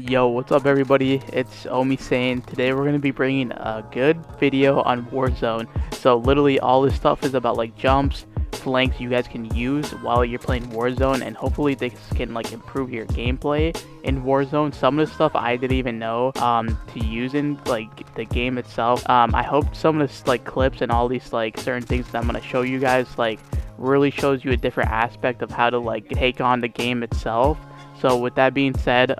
Yo, what's up everybody? It's OmieSaiyan. Today we're going to be bringing a good video on Warzone. So literally all this stuff is about like jumps, flanks you guys can use while you're playing Warzone, and hopefully this can like improve your gameplay in Warzone. Some of the stuff I didn't even know to use in like the game itself. I hope some of this like clips and all these like certain things that I'm going to show you guys like really shows you a different aspect of how to like take on the game itself. So with that being said,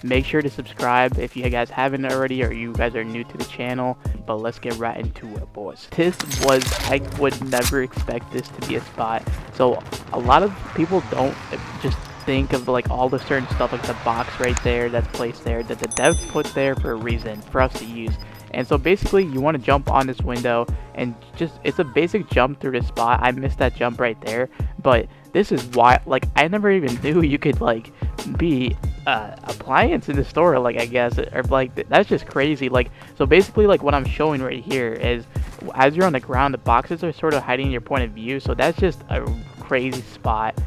make sure to subscribe if you guys haven't already or you guys are new to the channel. But let's get right into it, boys. I would never expect this to be a spot. So a lot of people don't just think of like all the certain stuff, like the box right there that's placed there, that the devs put there for a reason for us to use. And so basically you want to jump on this window and just, it's a basic jump through this spot. I missed that jump right there, but this is why, like, I never even knew you could like be appliance in the store, like, I guess, or like that's just crazy. Like, so basically like what I'm showing right here is as you're on the ground, the boxes are sort of hiding your point of view, so that's just a crazy spot.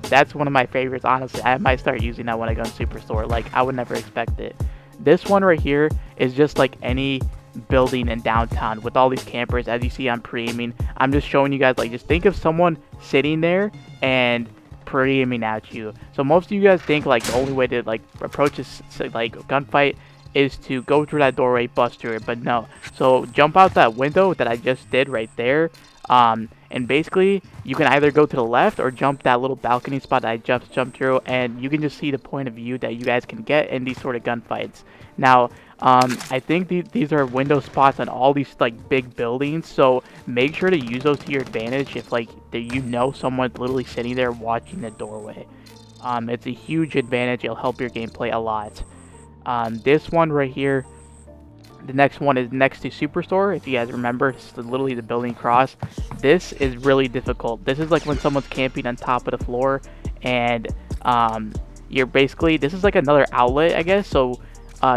That's one of my favorites, honestly. I might start using that when I go in Superstore. Like, I would never expect it. This one right here is just like any building in downtown with all these campers. As you see, I'm pre-aiming. I'm just showing you guys, like, just think of someone sitting there and pre-aiming at you. So most of you guys think like the only way to like approach this like gunfight is to go through that doorway, bust through it, but no. So jump out that window that I just did right there, and basically you can either go to the left or jump that little balcony spot that I just jumped through, and you can just see the point of view that you guys can get in these sort of gunfights. Now I think these are window spots on all these like big buildings, so make sure to use those to your advantage if like you know someone's literally sitting there watching the doorway. It's a huge advantage. It'll help your gameplay a lot. This one right here, the next one is next to Superstore. If you guys remember, it's literally the building across. This is really difficult. This is like when someone's camping on top of the floor, and you're basically, this is like another outlet, I guess. So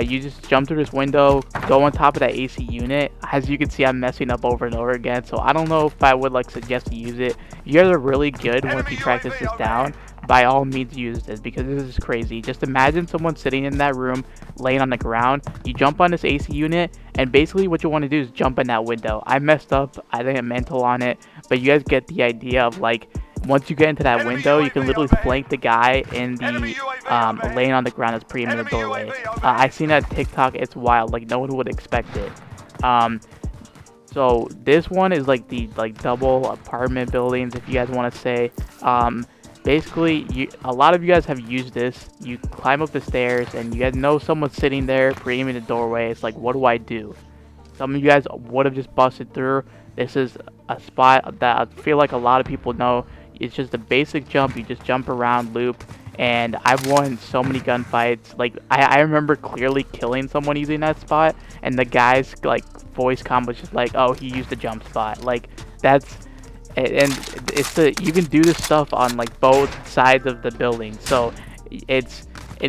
you just jump through this window, go on top of that AC unit. As you can see, I'm messing up over and over again, so I don't know if I would like suggest to use it. You guys are really good once you practice this down. By all means use this, because this is crazy. Just imagine someone sitting in that room laying on the ground. You jump on this AC unit, and basically what you want to do is jump in that window. I messed up, I didn't mental on it, but you guys get the idea of like once you get into that window, you can literally flank the guy in the laying on the ground that's pre-aiming the doorway. I seen that TikTok. It's wild. Like, no one would expect it. So this one is like the double apartment buildings, if you guys want to say. Basically, a lot of you guys have used this. You climb up the stairs, and you guys know someone's sitting there pre-aiming the doorway. It's like, what do I do? Some of you guys would have just busted through. This is a spot that I feel like a lot of people know. It's just a basic jump. You just jump around, loop, and I've won so many gunfights. Like, I remember clearly killing someone using that spot, and the guy's like voice comm was just like, oh, he used the jump spot. Like, that's, and it's you can do this stuff on like both sides of the building. So it's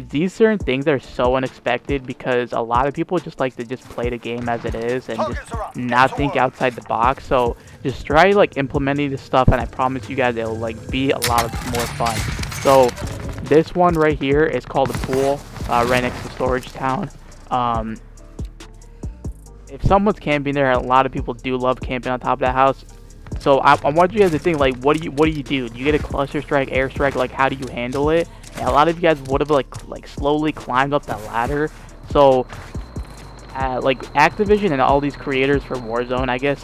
these certain things are so unexpected, because a lot of people just like to just play the game as it is and just not think outside the box. So just try like implementing this stuff, and I promise you guys it'll like be a lot more fun. So this one right here is called a pool, right next to Storage Town. If someone's camping there, a lot of people do love camping on top of that house. So I want you guys to think, like, what do you do? Do you get a cluster strike, airstrike? Like, how do you handle it? And a lot of you guys would have like slowly climbed up that ladder. So like Activision and all these creators for Warzone, I guess,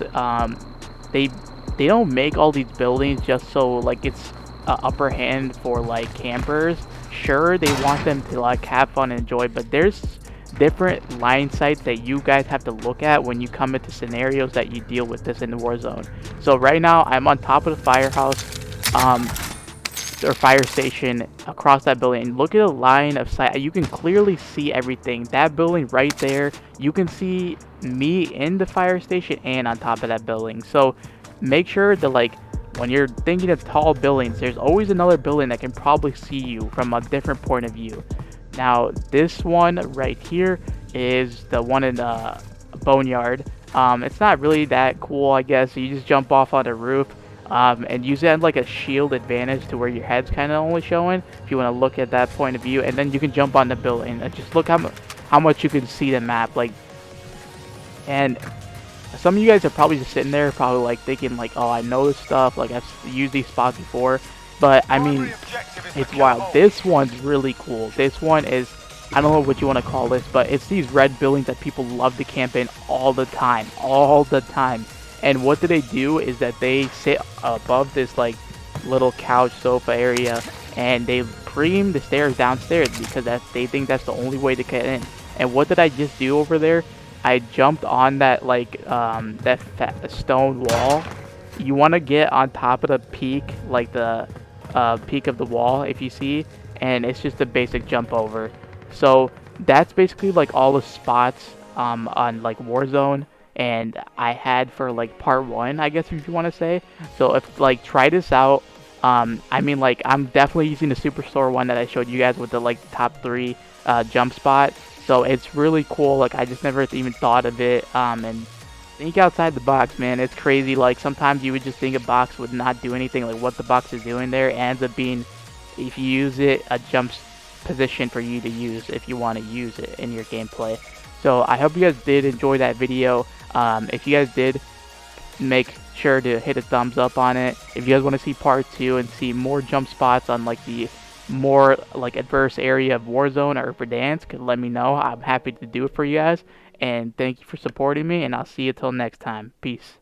they don't make all these buildings just so like it's upper hand for like campers. Sure, they want them to like have fun and enjoy, but there's different line sights that you guys have to look at when you come into scenarios that you deal with this in the Warzone. So right now I'm on top of the firehouse or fire station across that building, and look at the line of sight. You can clearly see everything. That building right there, you can see me in the fire station and on top of that building. So make sure that like when you're thinking of tall buildings, there's always another building that can probably see you from a different point of view. Now this one right here is the one in the boneyard. It's not really that cool, I guess. You just jump off on the roof. and use it as like a shield advantage to where your head's kind of only showing if you want to look at that point of view, and then you can jump on the building and just look how much you can see the map, like. And some of you guys are probably just sitting there probably like thinking like, oh, I know this stuff, like I've used these spots before, but I mean, it's wild. This one's really cool. This one is, I don't know what you want to call this, but it's these red buildings that people love to camp in all the time, and what do they do is that they sit above this like little couch sofa area, and they bring the stairs downstairs because they think that's the only way to get in. And what did I just do over there? I jumped on that like that stone wall. You want to get on top of the peak, like the peak of the wall, if you see, and it's just a basic jump over. So that's basically like all the spots on like Warzone, and I had for like part 1, I guess, if you want to say. So if like try this out. I mean, like, I'm definitely using the Superstore one that I showed you guys with the like top 3 jump spot. So it's really cool. Like, I just never even thought of it. And think outside the box, man. It's crazy. Like, sometimes you would just think a box would not do anything. Like, what the box is doing there ends up being, if you use it, a jump position for you to use if you want to use it in your gameplay. So I hope you guys did enjoy that video. If you guys did, make sure to hit a thumbs up on it. If you guys want to see part 2 and see more jump spots on like the more like adverse area of Warzone or Verdansk, let me know. I'm happy to do it for you guys, and thank you for supporting me, and I'll see you till next time. Peace.